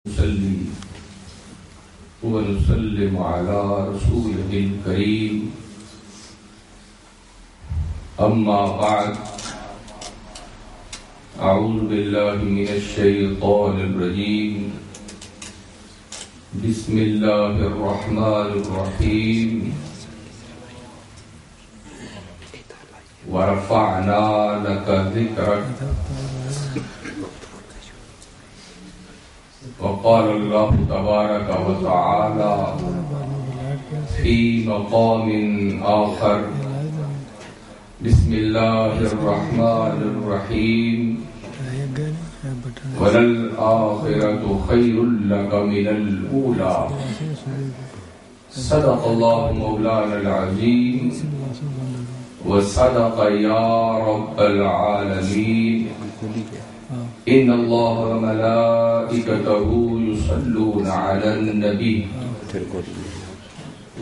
نصلي ونسلم على رسوله الكريم أما بعد أعوذ بالله من الشيطان الرجيم بسم الله الرحمن الرحيم ورفعنا لك ذكرك وقال الله تبارك وتعالى في مقام آخر بسم الله الرحمن الرحيم وللآخرة خير لك من الأولى صدق الله مولانا العظيم وصدق يا رب العالمين إن الله وملائكته يصلون على النبي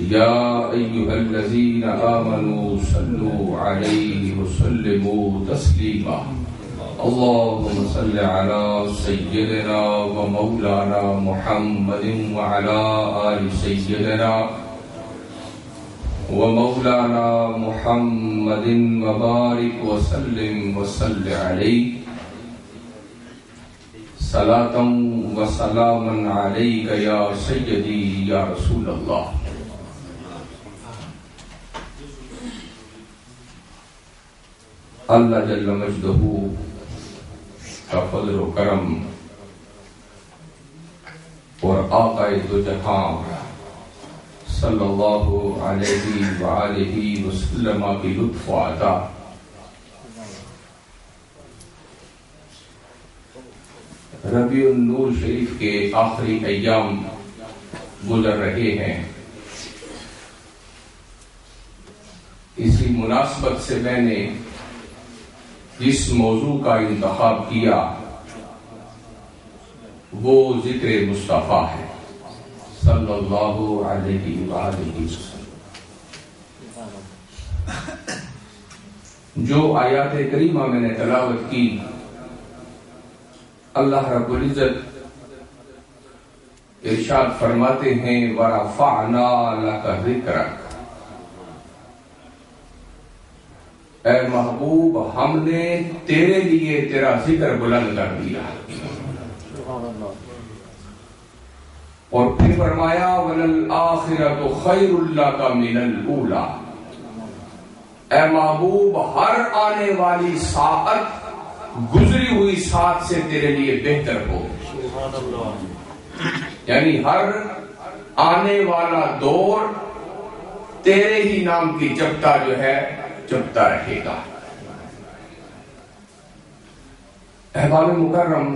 يا أيها الذين آمنوا صلوا عليه وسلموا تسليما اللهم صل على سيدنا ومولانا محمد وعلى آل سيدنا ومولانا محمد وبارك وسلم وصل عليه صلاة وسلاما عليك يا سيدي يا رسول الله اللہ جل مجدہ کا فضل و کرم اور آقا دو جہاں صلی اللہ علیہ وآلہ وسلم کی لطف و عطا ربیع النور شریف کے آخری ایام گزر رہے ہیں. اسی مناسبت سے میں نے جس موضوع کا انتخاب کیا وہ ذکر مصطفیٰ ہے صلی اللہ علیہ وآلہ وسلم. جو آیات کریمہ میں نے تلاوت کی، اللہ رب العزت ارشاد فرماتے ہیں وَرَفَعْنَا لَكَ ذِكْرَكَ، اے محبوب ہم نے تیرے لیے تیرا ذکر بلند کر دیا. اور پھر فرمایا وَلَلْآخِرَةُ خَيْرٌ لَكَ مِنَ الْأُولَى، اے محبوب ہر آنے والی ساعت گزری ہوئی ساتھ سے تیرے لیے بہتر ہو. یعنی ہر آنے والا دور تیرے ہی نام کی جپتا جو ہے جپتا رہے گا. احباب مکرم،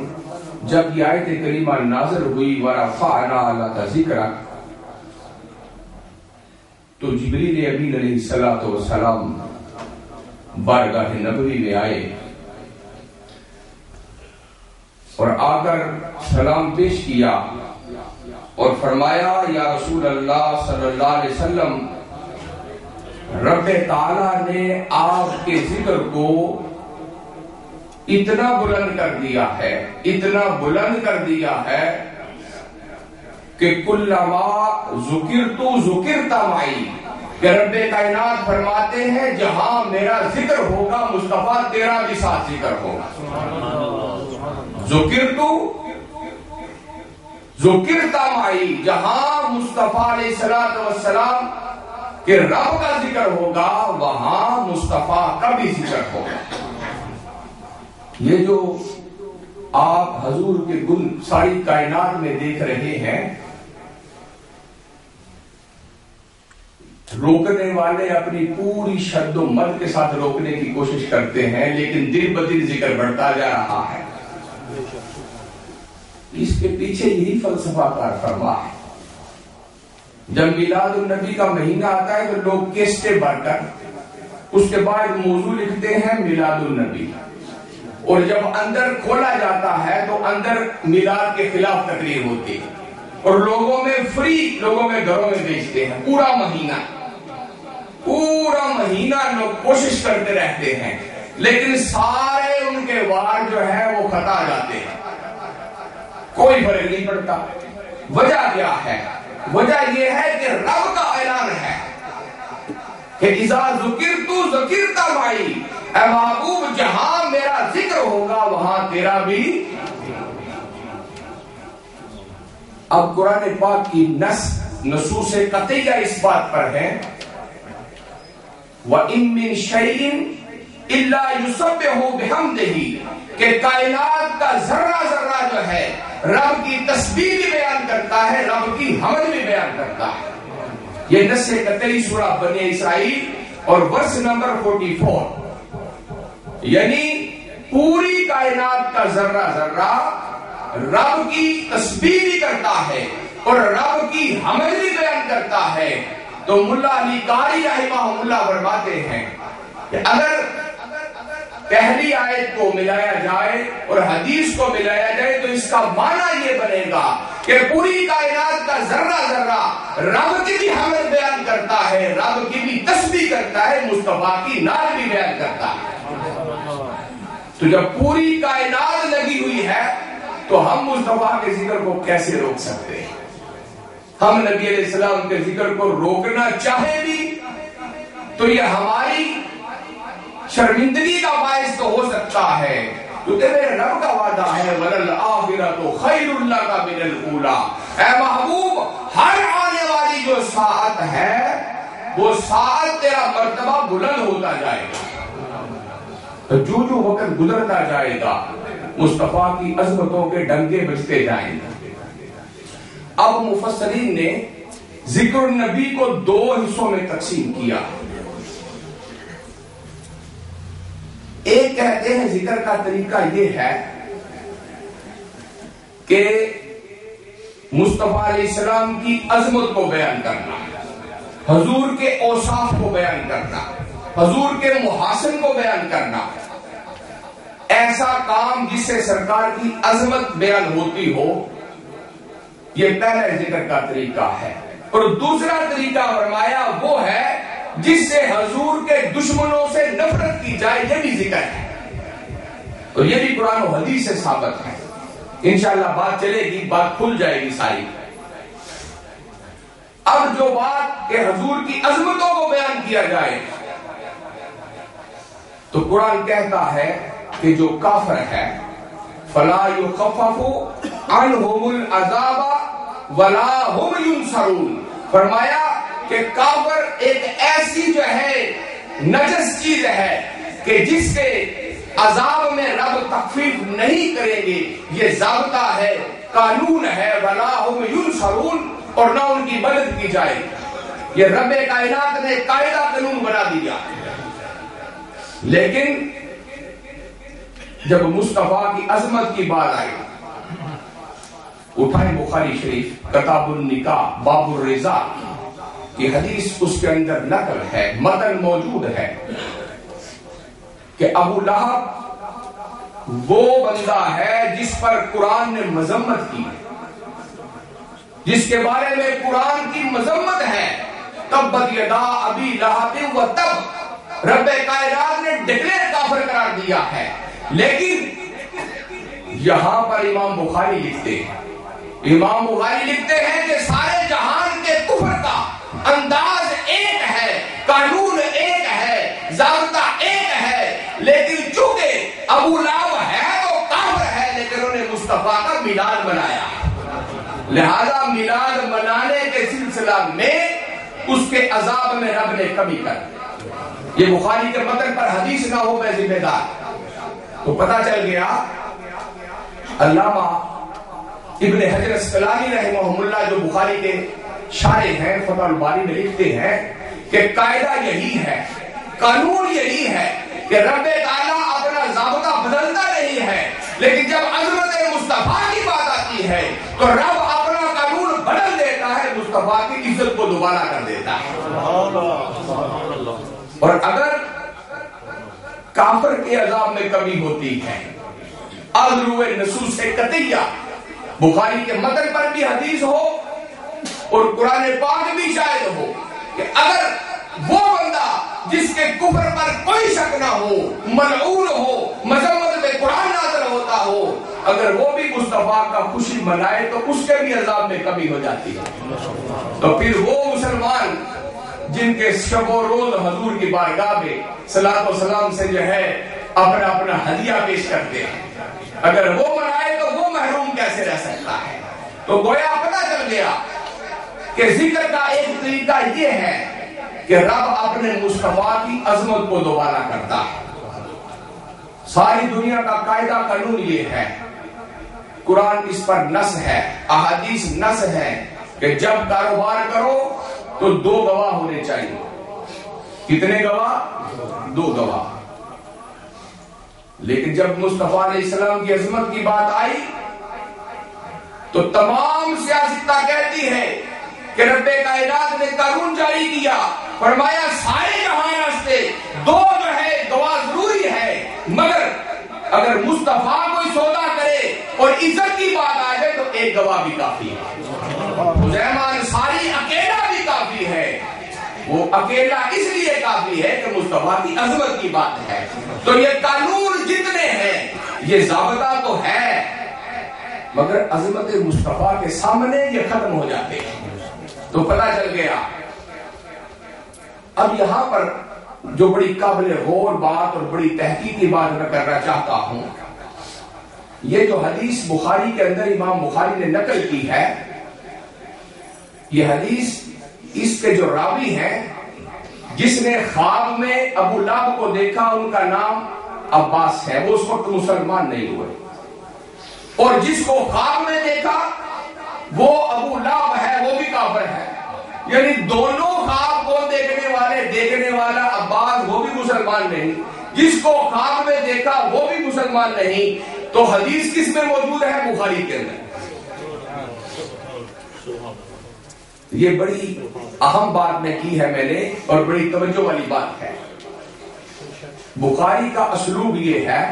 جب یہ آیت کریمہ نازل ہوئی وَرَفَعْنَا لَكَ ذِكْرَكَ، تو جبریل امین علیہ السلام بارگاہ نبوی میں آئے اور آ کر سلام پیش کیا اور فرمایا یا رسول اللہ صلی اللہ علیہ وسلم، رب تعالی نے آپ کے ذکر کو اتنا بلند کر دیا ہے، اتنا بلند کر دیا ہے کہ کلما ذکرت ذکرت معی، کہ رب کائنات فرماتے ہیں جہاں میرا ذکر ہوگا مصطفیٰ تیرا بھی ساتھ ذکر ہوگا. ذکرت ذکرت معی، جہاں مصطفیٰ علیہ السلام کہ رب کا ذکر ہوگا وہاں مصطفیٰ کا بھی ذکر ہوگا. یہ جو آپ حضور کے گل ساری کائنات میں دیکھ رہے ہیں، روکنے والے اپنی پوری شد و مد کے ساتھ روکنے کی کوشش کرتے ہیں، لیکن دن بدن ذکر بڑھتا جا رہا ہے. اس کے پیچھے یہی فلسفہ کار فرما ہے. جب میلاد النبی کا مہینہ آتا ہے تو لوگ کیسٹیں بھر کر اس کے بعد موضوع لکھتے ہیں میلاد النبی، اور جب اندر کھولا جاتا ہے تو اندر میلاد کے خلاف تقریر ہوتی ہے اور لوگوں میں فری لوگوں میں گھروں میں بیچتے ہیں. پورا مہینہ لوگ کوشش کرتے رہتے ہیں، لیکن سارے ان کے وار جو ہے وہ خطا جاتے ہیں. کوئی فرق نہیں پڑتا. وجہ کیا ہے؟ وجہ یہ ہے کہ رب کا اعلان ہے کہ اذا ذکرت ذکرت معی، اے محبوب جہاں میرا ذکر ہوگا وہاں تیرا بھی. اب قرآن پاک کی نصوص قطعیہ اس بات پر ہے وَإِن مِّن شَيْءٍ إِلَّا يُسَبِّحُ بِحَمْدِهِ، کہ کائنات کا ذرہ ذرہ جو ہے رب کی تسبیح بھی بیان کرتا ہے، رب کی حمد بھی بیان کرتا ہے. یہ نص قطعی سورہ بنی اسرائیل اور ورس نمبر 44، یعنی پوری کائنات کا ذرہ ذرہ رب کی تسبیح بھی کرتا ہے اور رب کی حمد بھی بیان کرتا ہے. تو ملا علی قاری رحمہ اللہ فرماتے ہیں کہ اگر پہلی آیت کو ملایا جائے اور حدیث کو ملایا جائے تو اس کا معنی یہ بنے گا کہ پوری کائنات کا ذرہ ذرہ رب کی بھی حمد بیان کرتا ہے، رب کی بھی تسبیح کرتا ہے، مصطفیٰ کی نعت بھی بیان کرتا ہے. تو جب پوری کائنات لگی ہوئی ہے تو ہم مصطفیٰ کے ذکر کو کیسے روک سکتے ہیں؟ ہم نبی علیہ السلام کے ذکر کو روکنا چاہیں بھی تو یہ ہماری شرمندگی کا باعث تو ہو سکتا ہے، کیونکہ میرے رب کا وعدہ ہے وَلَلْآخِرَةُ خَيْرٌ لَكَ مِنَ الْأُولَىٰ، اے محبوب ہر آنے والی جو ساعت ہے وہ ساعت تیرا مرتبہ بلند ہوتا جائے گا. جو جو وقت گزرتا جائے گا مصطفیٰ کی عظمتوں کے ڈنکے بجتے جائیں گے. اب مفسرین نے ذکر النبی کو دو حصوں میں تقسیم کیا. ایک کہتے ہیں ذکر کا طریقہ یہ ہے کہ مصطفیٰ علیہ السلام کی عظمت کو بیان کرنا، حضور کے اوصاف کو بیان کرنا، حضور کے محاسن کو بیان کرنا، ایسا کام جس سے سرکار کی عظمت بیان ہوتی ہو. یہ پہلا ذکر کا طریقہ ہے. اور دوسرا طریقہ فرمایا وہ ہے جس سے حضور کے دشمنوں سے نفرت کی جائے، یہ بھی ذکر ہے اور یہ بھی قرآن و حدیث سے ثابت ہے. انشاءاللہ بات چلے گی، بات کھل جائے گی ساری. اب جو بات کہ حضور کی عظمتوں کو بیان کیا جائے تو قرآن کہتا ہے کہ جو کافر ہے فَلَا يُخَفَّفُ عَنْهُمُ الْعَذَابَ وَلَا هُمْ يُنصَرُونَ. فرمایا کہ کافر ایک ایسی جو ہے نجس چیز ہے کہ جس کے عذاب میں رب تخفیف نہیں کریں گے. یہ ضابطہ ہے، قانون ہے، وَلَا هُمْ يُنصَرُونَ، اور نہ ان کی مدد کی جائے. یہ رب کائنات نے قاعدہ قانون بنا دیا. لیکن جب مصطفیٰ کی عظمت کی بات آئی، اٹھائیں بخاری شریف کتاب النکاح باب الرضا کی حدیث، اس کے اندر نقل ہے، متن موجود ہے کہ ابو لہب وہ بندہ ہے جس پر قرآن نے مذمت کی، جس کے بارے میں قرآن کی مذمت ہے. تبت یدا ابی لہب وتب، رب کائنات نے ڈکلیئر کافر قرار دیا ہے. لیکن یہاں پر امام بخاری لکھتے ہیں کہ سارے جہان کے کفر کا انداز ایک ہے، قانون ایک ہے، ضابطہ ایک ہے، لیکن چونکہ ابو لہب ہے تو کافر ہے، لیکن انہوں نے مصطفیٰ کا میلاد منایا، لہذا میلاد منانے کے سلسلہ میں اس کے عذاب میں رب نے کمی کر. یہ بخاری کے متن پر حدیث نہ ہو میں ذمہ دار. تو پتہ چل گیا. علامہ ابن حجر اسقلانی رحمہ اللہ جو بخاری کے شارح ہیں فتح الباری میں لکھتے ہیں کہ قاعدہ یہی ہے، قانون یہی ہے کہ رب تعالیٰ اپنا ضابطہ بدلتا نہیں ہے، لیکن جب عظمت مصطفیٰ کی بات آتی ہے تو رب اپنا قانون بدل دیتا ہے، مصطفیٰ کی عزت کو دوبارہ کر دیتا ہے. اور اگر کافر کے عذاب میں کمی ہوتی ہے، اذرو نصوص قطعیہ بخاری کے متن پر بھی حدیث ہو اور قرآن پاک بھی شاہد ہو کہ اگر وہ بندہ جس کے کفر پر کوئی شک نہ ہو، ملعون ہو، مذمت میں قرآن نازل ہوتا ہو، اگر وہ بھی مصطفیٰ کا خوشی منائے تو اس کے بھی عذاب میں کمی ہو جاتی ہے۔ تو پھر وہ مسلمان جن کے شب و روز حضور کی بارگاہ میں صلاۃ و سلام سے جو ہے اپنا اپنا ہدیہ پیش کرتے ہیں، اگر وہ منائے تو وہ محروم کیسے رہ سکتا ہے؟ تو گویا پتہ چل گیا کہ ذکر کا ایک طریقہ یہ ہے کہ رب اپنے مصطفیٰ کی عظمت کو دوبارہ کرتا ہے۔ ساری دنیا کا قاعدہ قانون یہ ہے، قرآن اس پر نص ہے، احادیث نص ہے کہ جب کاروبار کرو تو 2 گواہ ہونے چاہیے۔ کتنے گواہ؟ 2 گواہ۔ لیکن جب مصطفیٰ علیہ السلام کی عظمت کی بات آئی تو تمام سیاستہ کہتی ہے کہ رب کائنات نے قانون جاری کیا، فرمایا سارے جہان واسطے 2 جو ہے گواہ ضروری ہے، مگر اگر مصطفیٰ کوئی سودا کرے اور عزت کی بات آ جائے تو 1 گواہ بھی کافی ہے۔ حذیفہ انصاری اکیلا بھی کافی ہے، وہ اکیلا اس لیے کافی ہے کہ مصطفیٰ کی عظمت کی بات ہے۔ تو یہ قانون جتنے ہیں یہ ضابطہ تو ہے، مگر عظمت مصطفیٰ کے سامنے یہ ختم ہو جاتے ہیں۔ تو پتہ چل گیا۔ اب یہاں پر جو بڑی قابل غور بات اور بڑی تحقیقی بات میں کرنا چاہتا ہوں، یہ جو حدیث بخاری کے اندر امام بخاری نے نقل کی ہے، یہ حدیث اس کے جو راوی ہیں، جس نے خواب میں ابو لہب کو دیکھا ان کا نام عباس ہے، وہ اس وقت مسلمان نہیں ہوئے، اور جس کو خواب میں دیکھا وہ ابو لہب ہے، وہ بھی کافر ہے۔ یعنی دونوں خواب کو دیکھنے والا عباس وہ بھی مسلمان نہیں، جس کو خواب میں دیکھا وہ بھی مسلمان نہیں۔ تو حدیث کس میں موجود ہے؟ بخاری کے اندر۔ یہ بڑی اہم بات میں کی ہے میں نے، اور بڑی توجہ والی بات ہے۔ بخاری کا اسلوب یہ ہے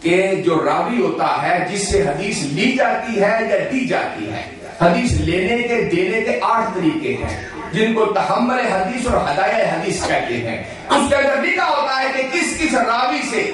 کہ جو راوی ہوتا ہے جس سے حدیث لی جاتی ہے یا دی جاتی ہے، حدیث لینے کے دینے کے 8 طریقے ہیں جن کو تحمل حدیث اور ہدایہ حدیث کہتے ہیں۔ اس کے اندر لکھا ہوتا ہے کہ کس کس راوی سے